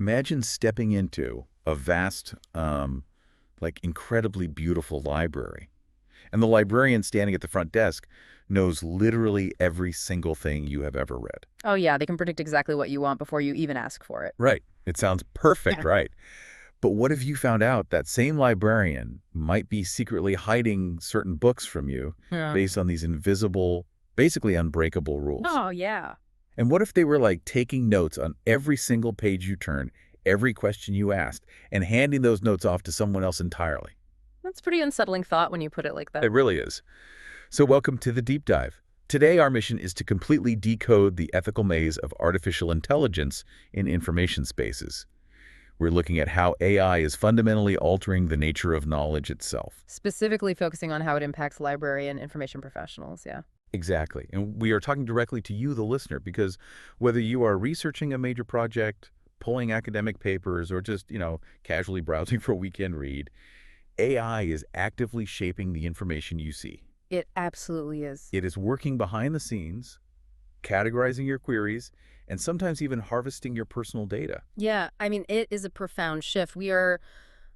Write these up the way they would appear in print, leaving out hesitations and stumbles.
Imagine stepping into a vast, like incredibly beautiful library. And the librarian standing at the front desk knows literally every single thing you have ever read. Oh, yeah, they can predict exactly what you want before you even ask for it. Right. It sounds perfect, right? But what if you found out that same librarian might be secretly hiding certain books from you Yeah. based on these invisible, basically unbreakable rules? Oh, yeah. And what if they were like taking notes on every single page you turn, every question you asked, and handing those notes off to someone else entirely? That's a pretty unsettling thought when you put it like that. It really is. So welcome to the deep dive. Today, our mission is to completely decode the ethical maze of artificial intelligence in information spaces. We're looking at how AI is fundamentally altering the nature of knowledge itself. Specifically focusing on how it impacts library and information professionals, yeah. Exactly. And we are talking directly to you, the listener, because whether you are researching a major project, pulling academic papers, or just, casually browsing for a weekend read, AI is actively shaping the information you see. It absolutely is. It is working behind the scenes, categorizing your queries, and sometimes even harvesting your personal data. Yeah, I mean, it is a profound shift. We are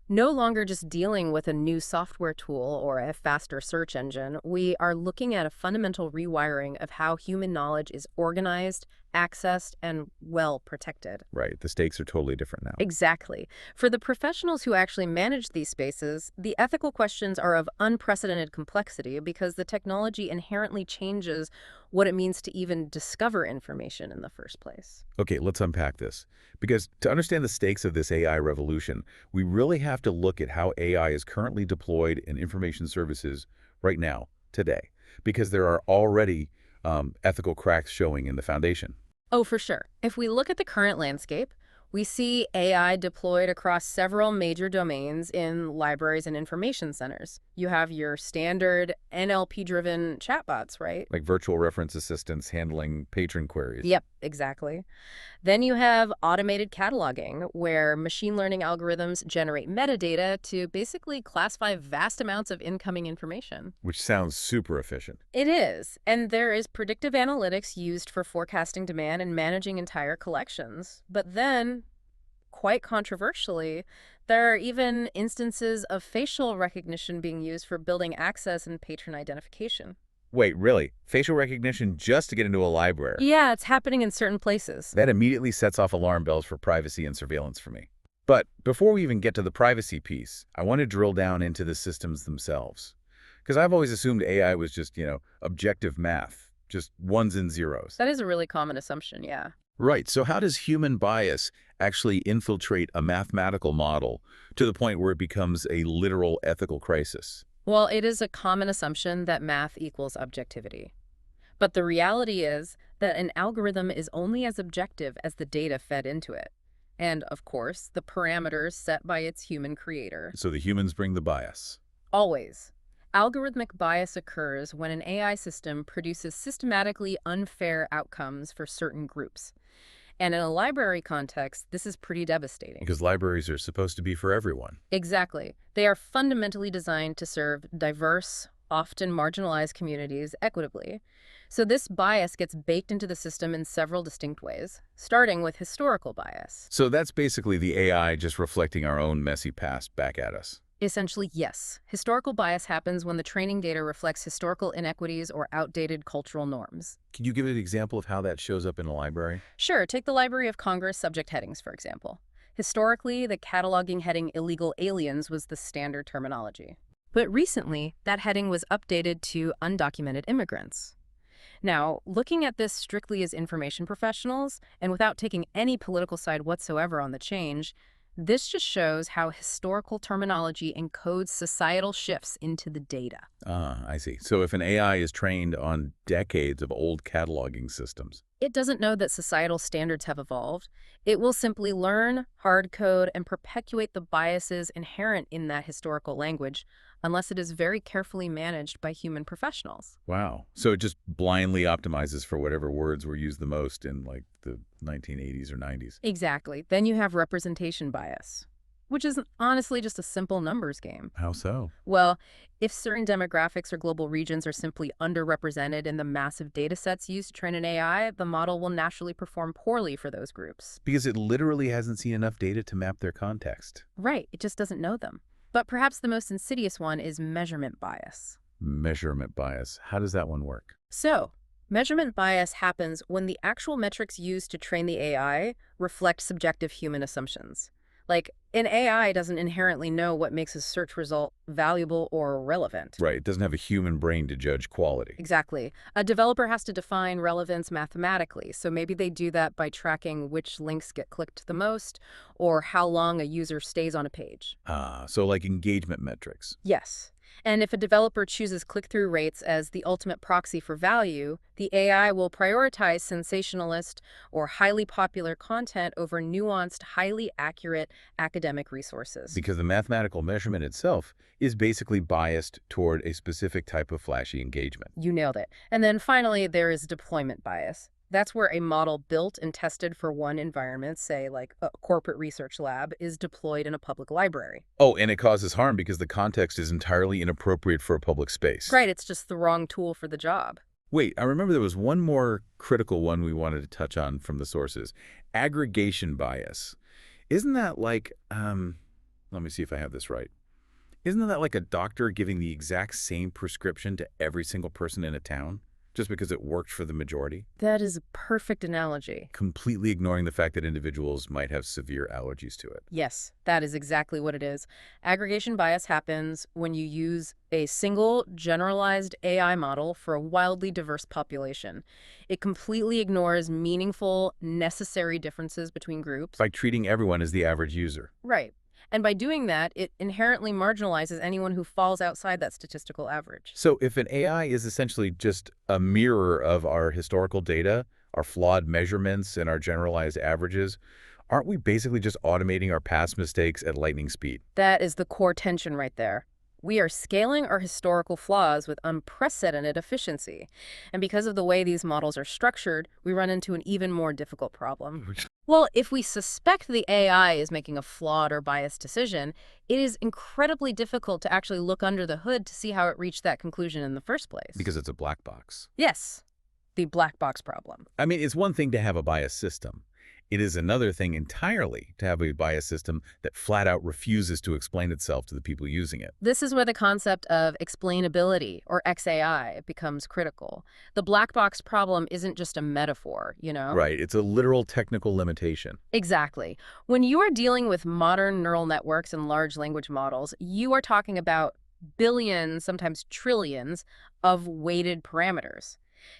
no longer just dealing with a new software tool or a faster search engine. We are looking at a fundamental rewiring of how human knowledge is organized, accessed, and well protected. Right. The stakes are totally different now. Exactly. For the professionals who actually manage these spaces, the ethical questions are of unprecedented complexity because the technology inherently changes what it means to even discover information in the first place. Okay, let's unpack this. Because to understand the stakes of this AI revolution, we really have to look at how AI is currently deployed in information services right now, today. Because there are already ethical cracks showing in the foundation. Oh, for sure. If we look at the current landscape, we see AI deployed across several major domains in libraries and information centers. You have your standard NLP-driven chatbots, right? Like virtual reference assistants handling patron queries. Yep, exactly. Then you have automated cataloging, where machine learning algorithms generate metadata to basically classify vast amounts of incoming information. Which sounds super efficient. It is. And there is predictive analytics used for forecasting demand and managing entire collections. But then, quite controversially, there are even instances of facial recognition being used for building access and patron identification. Wait, really? Facial recognition just to get into a library? Yeah, it's happening in certain places. That immediately sets off alarm bells for privacy and surveillance for me. But before we even get to the privacy piece, I want to drill down into the systems themselves. Because I've always assumed AI was just, objective math, just ones and zeros. That is a really common assumption, yeah. Right, so how does human bias actually infiltrate a mathematical model to the point where it becomes a literal ethical crisis? Well, it is a common assumption that math equals objectivity. But the reality is that an algorithm is only as objective as the data fed into it. And, of course, the parameters set by its human creator. So the humans bring the bias. Always. Algorithmic bias occurs when an AI system produces systematically unfair outcomes for certain groups. And in a library context, this is pretty devastating. Because libraries are supposed to be for everyone. Exactly. They are fundamentally designed to serve diverse, often marginalized communities equitably. So this bias gets baked into the system in several distinct ways, starting with historical bias. So that's basically the AI just reflecting our own messy past back at us. Essentially, yes. Historical bias happens when the training data reflects historical inequities or outdated cultural norms. Can you give an example of how that shows up in a library? Sure, take the Library of Congress subject headings, for example. Historically, the cataloging heading illegal aliens was the standard terminology. But recently, that heading was updated to undocumented immigrants. Now, looking at this strictly as information professionals, and without taking any political side whatsoever on the change, this just shows how historical terminology encodes societal shifts into the data. Ah, I see. So if an AI is trained on decades of old cataloging systems. It doesn't know that societal standards have evolved. It will simply learn, hard code, and perpetuate the biases inherent in that historical language unless it is very carefully managed by human professionals. Wow. So it just blindly optimizes for whatever words were used the most in like the 1980s or 90s. Exactly. Then you have representation bias. which is honestly just a simple numbers game. How so? Well, if certain demographics or global regions are simply underrepresented in the massive data sets used to train an AI, the model will naturally perform poorly for those groups. Because it literally hasn't seen enough data to map their context. Right, it just doesn't know them. But perhaps the most insidious one is measurement bias. Measurement bias. How does that one work? So, measurement bias happens when the actual metrics used to train the AI reflect subjective human assumptions. Like, an AI doesn't inherently know what makes a search result valuable or relevant. Right, it doesn't have a human brain to judge quality. Exactly. A developer has to define relevance mathematically, so maybe they do that by tracking which links get clicked the most or how long a user stays on a page. So like engagement metrics. Yes. And if a developer chooses click-through rates as the ultimate proxy for value, the AI will prioritize sensationalist or highly popular content over nuanced, highly accurate academic resources. Because the mathematical measurement itself is basically biased toward a specific type of flashy engagement. You nailed it. And then finally, there is deployment bias. That's where a model built and tested for one environment, say like a corporate research lab, is deployed in a public library. Oh, and it causes harm because the context is entirely inappropriate for a public space. Right, it's just the wrong tool for the job. Wait, I remember there was one more critical one we wanted to touch on from the sources. Aggregation bias. Isn't that like, let me see if I have this right. Isn't that like a doctor giving the exact same prescription to every single person in a town just because it worked for the majority? That is a perfect analogy. Completely ignoring the fact that individuals might have severe allergies to it. Yes, that is exactly what it is. Aggregation bias happens when you use a single generalized AI model for a wildly diverse population. It completely ignores meaningful, necessary differences between groups. By treating everyone as the average user. Right. And by doing that, it inherently marginalizes anyone who falls outside that statistical average. So if an AI is essentially just a mirror of our historical data, our flawed measurements, and our generalized averages, aren't we basically just automating our past mistakes at lightning speed? That is the core tension right there. We are scaling our historical flaws with unprecedented efficiency. And because of the way these models are structured, we run into an even more difficult problem. Well, if we suspect the AI is making a flawed or biased decision, it is incredibly difficult to actually look under the hood to see how it reached that conclusion in the first place. Because it's a black box. Yes, the black box problem. I mean, it's one thing to have a biased system. It is another thing entirely to have a biased system that flat out refuses to explain itself to the people using it. This is where the concept of explainability, or XAI, becomes critical. The black box problem isn't just a metaphor, you know? Right, it's a literal technical limitation. Exactly. When you are dealing with modern neural networks and large language models, you are talking about billions, sometimes trillions, of weighted parameters.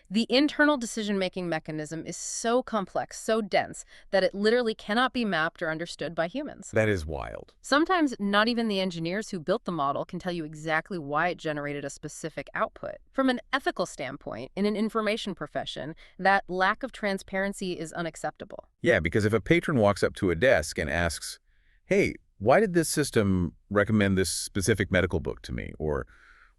The internal decision-making mechanism is so complex, so dense, that it literally cannot be mapped or understood by humans. That is wild. Sometimes not even the engineers who built the model can tell you exactly why it generated a specific output. From an ethical standpoint, in an information profession, that lack of transparency is unacceptable. Yeah, because if a patron walks up to a desk and asks, hey, why did this system recommend this specific medical book to me? Or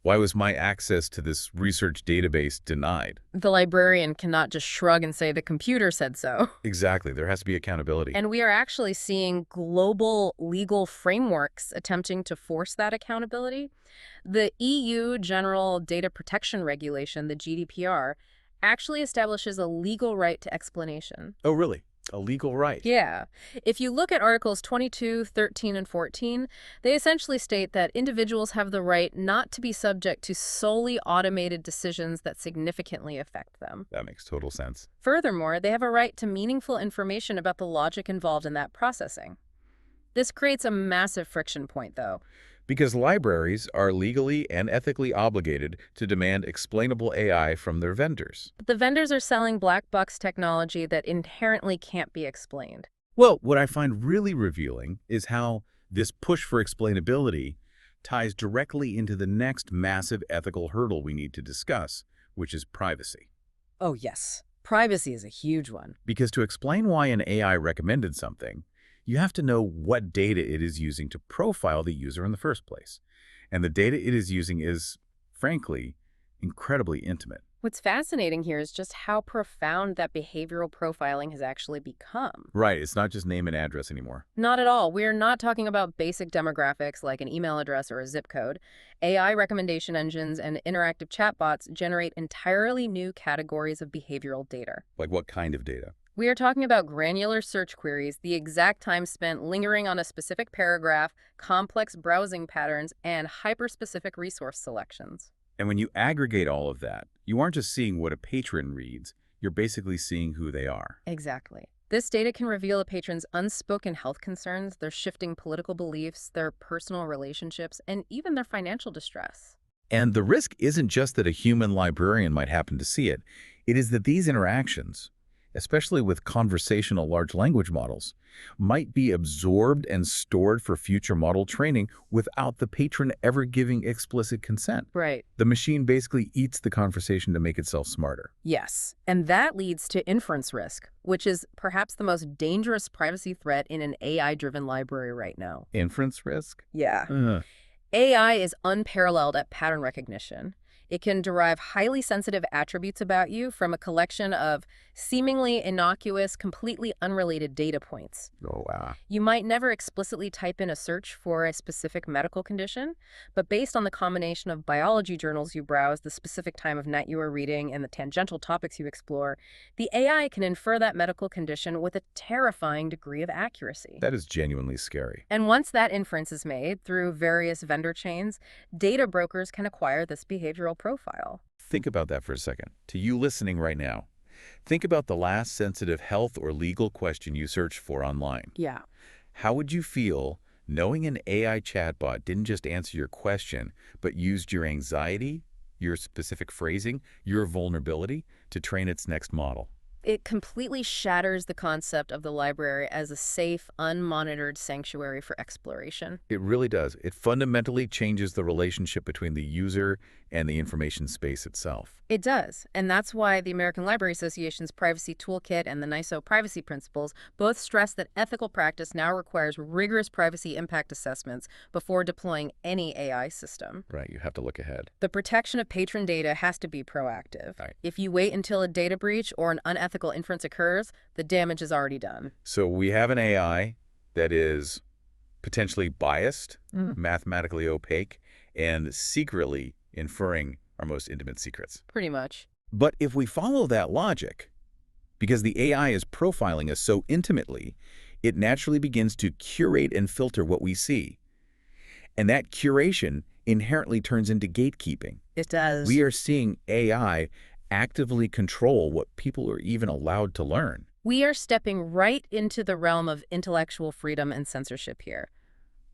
why was my access to this research database denied? The librarian cannot just shrug and say the computer said so. Exactly. There has to be accountability. And we are actually seeing global legal frameworks attempting to force that accountability. The EU General Data Protection Regulation, the GDPR, actually establishes a legal right to explanation. Oh, really? A legal right? Yeah. If you look at Articles 22, 13, and 14, they essentially state that individuals have the right not to be subject to solely automated decisions that significantly affect them. That makes total sense. Furthermore, they have a right to meaningful information about the logic involved in that processing. This creates a massive friction point, though. Because libraries are legally and ethically obligated to demand explainable AI from their vendors. But the vendors are selling black box technology that inherently can't be explained. Well, what I find really revealing is how this push for explainability ties directly into the next massive ethical hurdle we need to discuss, which is privacy. Oh, yes. Privacy is a huge one. Because to explain why an AI recommended something, you have to know what data it is using to profile the user in the first place. And the data it is using is, frankly, incredibly intimate. What's fascinating here is just how profound that behavioral profiling has actually become. Right, it's not just name and address anymore. Not at all. We're not talking about basic demographics like an email address or a zip code. AI recommendation engines and interactive chatbots generate entirely new categories of behavioral data. Like what kind of data? We are talking about granular search queries, the exact time spent lingering on a specific paragraph, complex browsing patterns, and hyper-specific resource selections. And when you aggregate all of that, you aren't just seeing what a patron reads, you're basically seeing who they are. Exactly. This data can reveal a patron's unspoken health concerns, their shifting political beliefs, their personal relationships, and even their financial distress. And the risk isn't just that a human librarian might happen to see it. It is that these interactions, especially with conversational large language models, might be absorbed and stored for future model training without the patron ever giving explicit consent. Right. The machine basically eats the conversation to make itself smarter. Yes. And that leads to inference risk, which is perhaps the most dangerous privacy threat in an AI-driven library right now. Inference risk? Yeah. Ugh. AI is unparalleled at pattern recognition. It can derive highly sensitive attributes about you from a collection of seemingly innocuous, completely unrelated data points. Oh, wow. You might never explicitly type in a search for a specific medical condition, but based on the combination of biology journals you browse, the specific time of night you are reading, and the tangential topics you explore, the AI can infer that medical condition with a terrifying degree of accuracy. That is genuinely scary. And once that inference is made through various vendor chains, data brokers can acquire this behavioral profile. Think about that for a second. To you listening right now, think about the last sensitive health or legal question you searched for online. Yeah. How would you feel knowing an AI chatbot didn't just answer your question, but used your anxiety, your specific phrasing, your vulnerability to train its next model? It completely shatters the concept of the library as a safe, unmonitored sanctuary for exploration. It really does. It fundamentally changes the relationship between the user and the information space itself. It does, and that's why the American Library Association's Privacy Toolkit and the NISO privacy principles both stress that ethical practice now requires rigorous privacy impact assessments before deploying any AI system. Right, you have to look ahead. The protection of patron data has to be proactive. Right. If you wait until a data breach or an unethical inference occurs, the damage is already done. So we have an AI that is potentially biased, mathematically opaque, and secretly inferring our most intimate secrets. Pretty much. But if we follow that logic, because the AI is profiling us so intimately, it naturally begins to curate and filter what we see. And that curation inherently turns into gatekeeping. It does. We are seeing AI actively control what people are even allowed to learn. We are stepping right into the realm of intellectual freedom and censorship here.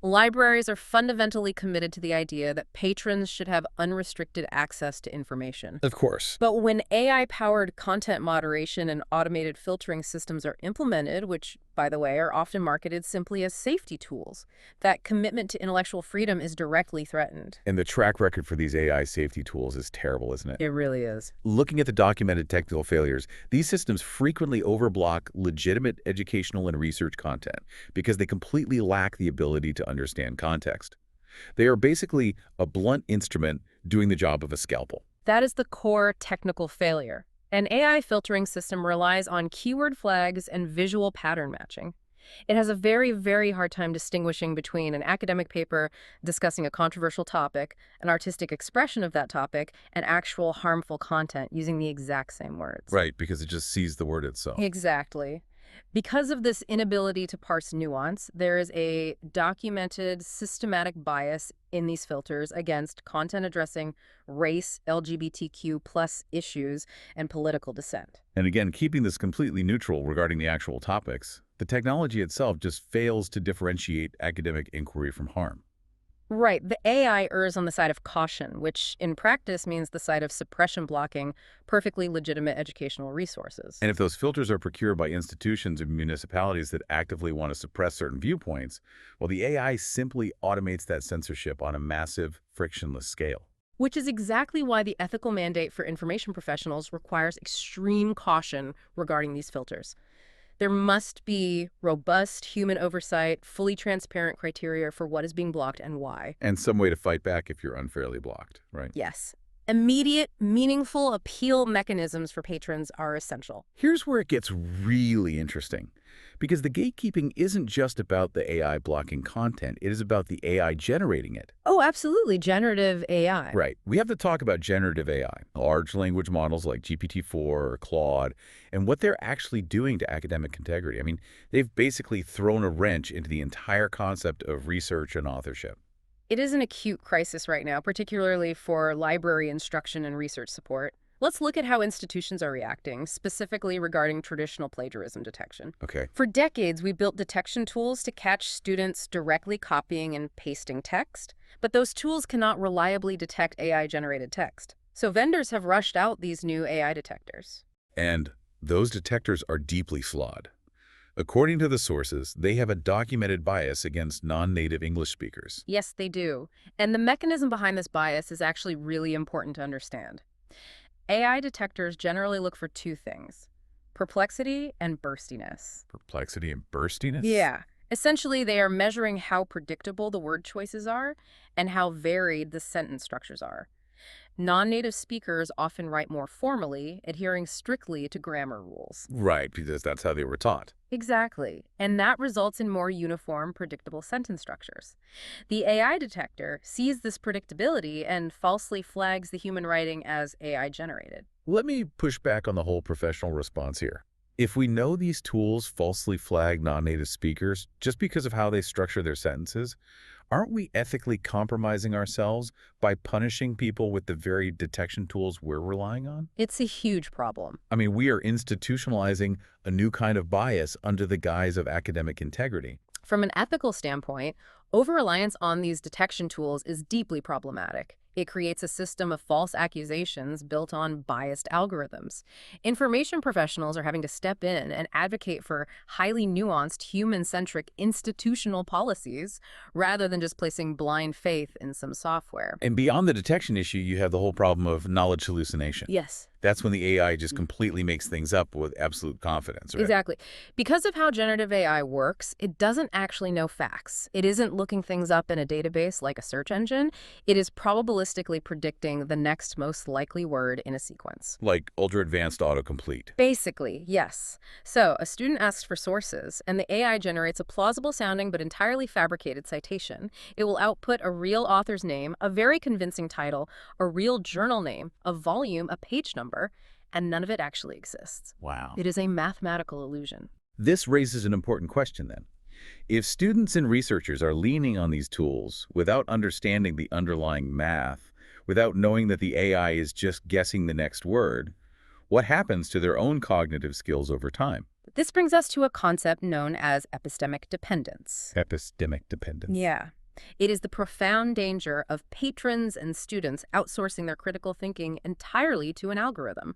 Libraries are fundamentally committed to the idea that patrons should have unrestricted access to information. Of course. But when AI-powered content moderation and automated filtering systems are implemented, which, by the way, are often marketed simply as safety tools, that commitment to intellectual freedom is directly threatened. And the track record for these AI safety tools is terrible, isn't it? It really is. Looking at the documented technical failures, these systems frequently overblock legitimate educational and research content because they completely lack the ability to understand context. They are basically a blunt instrument doing the job of a scalpel. That is the core technical failure. An AI filtering system relies on keyword flags and visual pattern matching. It has a very, very hard time distinguishing between an academic paper discussing a controversial topic, an artistic expression of that topic, and actual harmful content using the exact same words. Right, because it just sees the word itself. Exactly. Because of this inability to parse nuance, there is a documented systematic bias in these filters against content addressing race, LGBTQ+ issues, and political dissent. And again, keeping this completely neutral regarding the actual topics, the technology itself just fails to differentiate academic inquiry from harm. Right. The AI errs on the side of caution, which in practice means the side of suppression blocking perfectly legitimate educational resources. And if those filters are procured by institutions or municipalities that actively want to suppress certain viewpoints, well, the AI simply automates that censorship on a massive, frictionless scale. Which is exactly why the ethical mandate for information professionals requires extreme caution regarding these filters. There must be robust human oversight, fully transparent criteria for what is being blocked and why. And some way to fight back if you're unfairly blocked, right? Yes. Immediate, meaningful appeal mechanisms for patrons are essential. Here's where it gets really interesting. Because the gatekeeping isn't just about the AI blocking content, it is about the AI generating it. Oh, absolutely. Generative AI. Right. We have to talk about generative AI, large language models like GPT-4 or Claude, and what they're actually doing to academic integrity. I mean, they've basically thrown a wrench into the entire concept of research and authorship. It is an acute crisis right now, particularly for library instruction and research support. Let's look at how institutions are reacting, specifically regarding traditional plagiarism detection. Okay. For decades, we built detection tools to catch students directly copying and pasting text, but those tools cannot reliably detect AI-generated text. So vendors have rushed out these new AI detectors. And those detectors are deeply flawed. According to the sources, they have a documented bias against non-native English speakers. Yes, they do. And the mechanism behind this bias is actually really important to understand. AI detectors generally look for two things: perplexity and burstiness. Perplexity and burstiness? Yeah. Essentially, they are measuring how predictable the word choices are and how varied the sentence structures are. Non-native speakers often write more formally, adhering strictly to grammar rules. Right, because that's how they were taught. Exactly. And that results in more uniform, predictable sentence structures. The AI detector sees this predictability and falsely flags the human writing as AI generated. Let me push back on the whole professional response here. If we know these tools falsely flag non-native speakers just because of how they structure their sentences, aren't we ethically compromising ourselves by punishing people with the very detection tools we're relying on? It's a huge problem. I mean, we are institutionalizing a new kind of bias under the guise of academic integrity. From an ethical standpoint, over-reliance on these detection tools is deeply problematic. It creates a system of false accusations built on biased algorithms. Information professionals are having to step in and advocate for highly nuanced, human-centric institutional policies rather than just placing blind faith in some software. And beyond the detection issue, you have the whole problem of knowledge hallucination. Yes. That's when the AI just completely makes things up with absolute confidence, right? Exactly. Because of how generative AI works, it doesn't actually know facts. It isn't looking things up in a database like a search engine. It is probabilistically predicting the next most likely word in a sequence. Like ultra-advanced autocomplete. Basically, yes. So a student asks for sources, and the AI generates a plausible-sounding but entirely fabricated citation. It will output a real author's name, a very convincing title, a real journal name, a volume, a page number, and none of it actually exists. Wow. It is a mathematical illusion. This raises an important question then. If students and researchers are leaning on these tools without understanding the underlying math, without knowing that the AI is just guessing the next word, what happens to their own cognitive skills over time? This brings us to a concept known as epistemic dependence. Epistemic dependence. Yeah. It is the profound danger of patrons and students outsourcing their critical thinking entirely to an algorithm.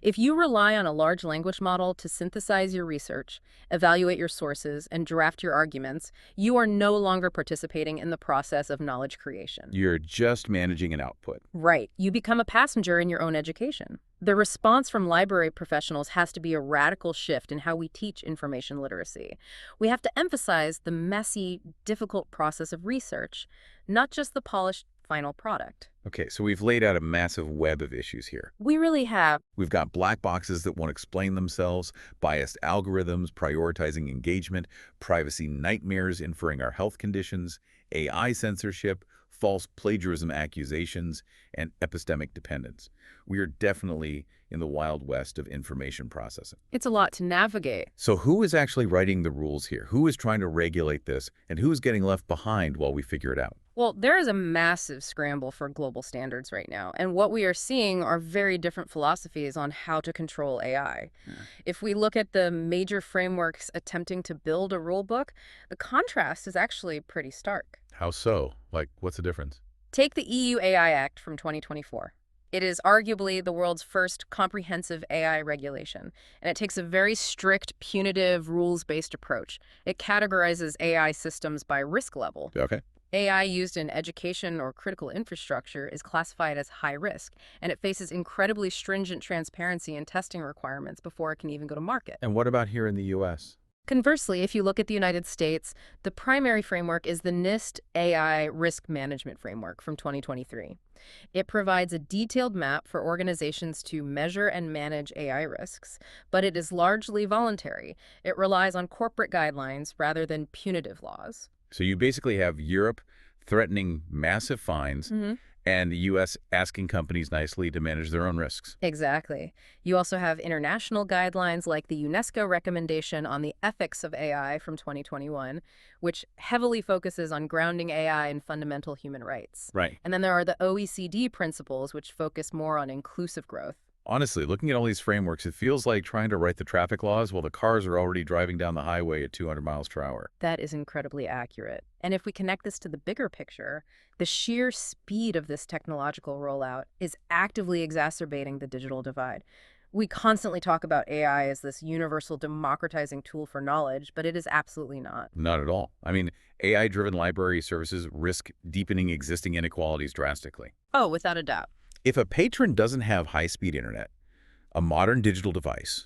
If you rely on a large language model to synthesize your research, evaluate your sources, and draft your arguments, you are no longer participating in the process of knowledge creation. You're just managing an output. Right. You become a passenger in your own education. The response from library professionals has to be a radical shift in how we teach information literacy. We have to emphasize the messy, difficult process of research, not just the polished final product. Okay, so we've laid out a massive web of issues here. We really have. We've got black boxes that won't explain themselves, biased algorithms prioritizing engagement, privacy nightmares inferring our health conditions, AI censorship, false plagiarism accusations, and epistemic dependence. We are definitely in the Wild West of information processing. It's a lot to navigate. So who is actually writing the rules here? Who is trying to regulate this? And who is getting left behind while we figure it out? Well, there is a massive scramble for global standards right now, and what we are seeing are very different philosophies on how to control AI. Yeah. If we look at the major frameworks attempting to build a rule book, the contrast is actually pretty stark. How so? Like, what's the difference? Take the EU AI Act from 2024. It is arguably the world's first comprehensive AI regulation, and it takes a very strict, punitive, rules-based approach. It categorizes AI systems by risk level. Okay. AI used in education or critical infrastructure is classified as high risk, and it faces incredibly stringent transparency and testing requirements before it can even go to market. And what about here in the U.S.? Conversely, if you look at the United States, the primary framework is the NIST AI Risk Management Framework from 2023. It provides a detailed map for organizations to measure and manage AI risks, but it is largely voluntary. It relies on corporate guidelines rather than punitive laws. So you basically have Europe threatening massive fines and the U.S. asking companies nicely to manage their own risks. Exactly. You also have international guidelines like the UNESCO recommendation on the ethics of AI from 2021, which heavily focuses on grounding AI in fundamental human rights. Right. And then there are the OECD principles, which focus more on inclusive growth. Honestly, looking at all these frameworks, it feels like trying to write the traffic laws while the cars are already driving down the highway at 200 miles per hour. That is incredibly accurate. And if we connect this to the bigger picture, the sheer speed of this technological rollout is actively exacerbating the digital divide. We constantly talk about AI as this universal democratizing tool for knowledge, but it is absolutely not. Not at all. I mean, AI-driven library services risk deepening existing inequalities drastically. Oh, without a doubt. If a patron doesn't have high-speed internet, a modern digital device,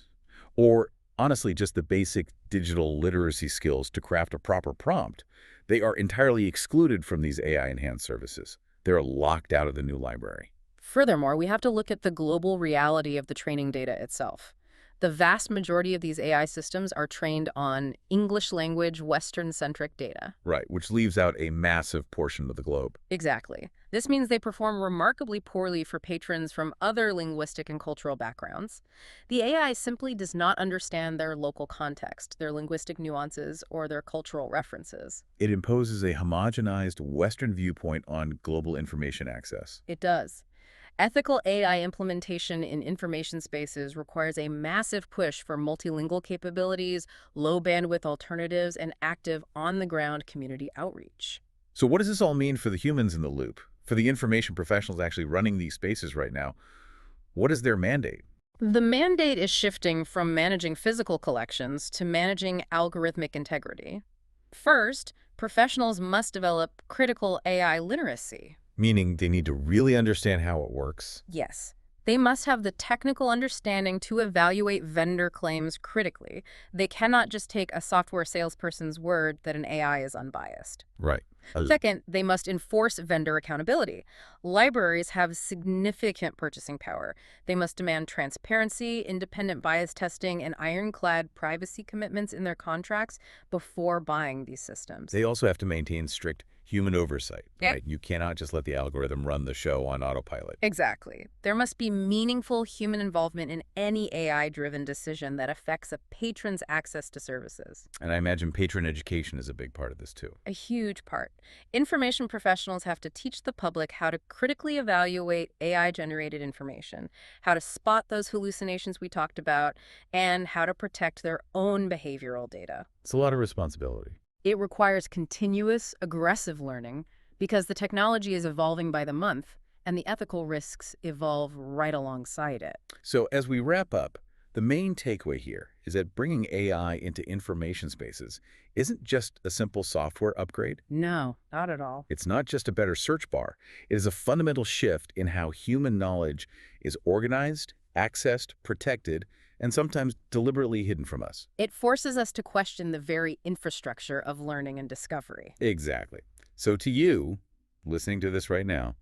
or honestly just the basic digital literacy skills to craft a proper prompt, they are entirely excluded from these AI-enhanced services. They're locked out of the new library. Furthermore, we have to look at the global reality of the training data itself. The vast majority of these AI systems are trained on English language, Western-centric data. Right, which leaves out a massive portion of the globe. Exactly. This means they perform remarkably poorly for patrons from other linguistic and cultural backgrounds. The AI simply does not understand their local context, their linguistic nuances, or their cultural references. It imposes a homogenized Western viewpoint on global information access. It does. Ethical AI implementation in information spaces requires a massive push for multilingual capabilities, low-bandwidth alternatives, and active on-the-ground community outreach. So what does this all mean for the humans in the loop? For the information professionals actually running these spaces right now, what is their mandate? The mandate is shifting from managing physical collections to managing algorithmic integrity. First, professionals must develop critical AI literacy. Meaning they need to really understand how it works. Yes. They must have the technical understanding to evaluate vendor claims critically. They cannot just take a software salesperson's word that an AI is unbiased. Right. Second, they must enforce vendor accountability. Libraries have significant purchasing power. They must demand transparency, independent bias testing, and ironclad privacy commitments in their contracts before buying these systems. They also have to maintain strict human oversight, Yeah. right? You cannot just let the algorithm run the show on autopilot. Exactly. There must be meaningful human involvement in any AI-driven decision that affects a patron's access to services. And I imagine patron education is a big part of this too. A huge part. Information professionals have to teach the public how to critically evaluate AI-generated information, how to spot those hallucinations we talked about, and how to protect their own behavioral data. It's a lot of responsibility. It requires continuous, aggressive learning because the technology is evolving by the month, and the ethical risks evolve right alongside it. So as we wrap up, the main takeaway here is that bringing AI into information spaces isn't just a simple software upgrade. No, not at all. It's not just a better search bar. It is a fundamental shift in how human knowledge is organized, accessed, protected, and sometimes deliberately hidden from us. It forces us to question the very infrastructure of learning and discovery. Exactly. So to you, listening to this right now,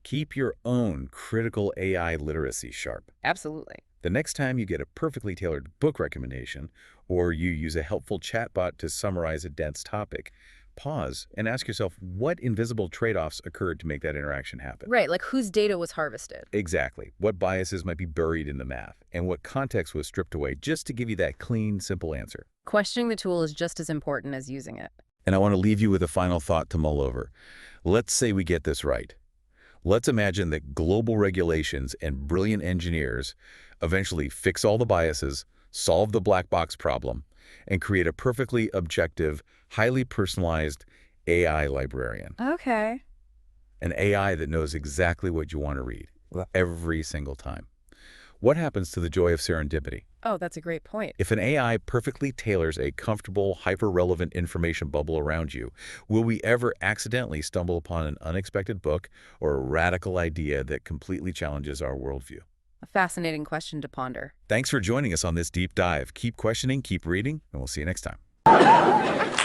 keep your own critical AI literacy sharp. Absolutely. The next time you get a perfectly tailored book recommendation or you use a helpful chatbot to summarize a dense topic, pause and ask yourself what invisible trade-offs occurred to make that interaction happen. Right, like whose data was harvested. Exactly. What biases might be buried in the math and what context was stripped away just to give you that clean, simple answer. Questioning the tool is just as important as using it. And I want to leave you with a final thought to mull over. Let's say we get this right. Let's imagine that global regulations and brilliant engineers eventually fix all the biases, solve the black box problem, and create a perfectly objective, highly personalized AI librarian. Okay. An AI that knows exactly what you want to read every single time. What happens to the joy of serendipity? Oh, that's a great point. If an AI perfectly tailors a comfortable, hyper-relevant information bubble around you, will we ever accidentally stumble upon an unexpected book or a radical idea that completely challenges our worldview? A fascinating question to ponder. Thanks for joining us on this deep dive. Keep questioning, keep reading, and we'll see you next time.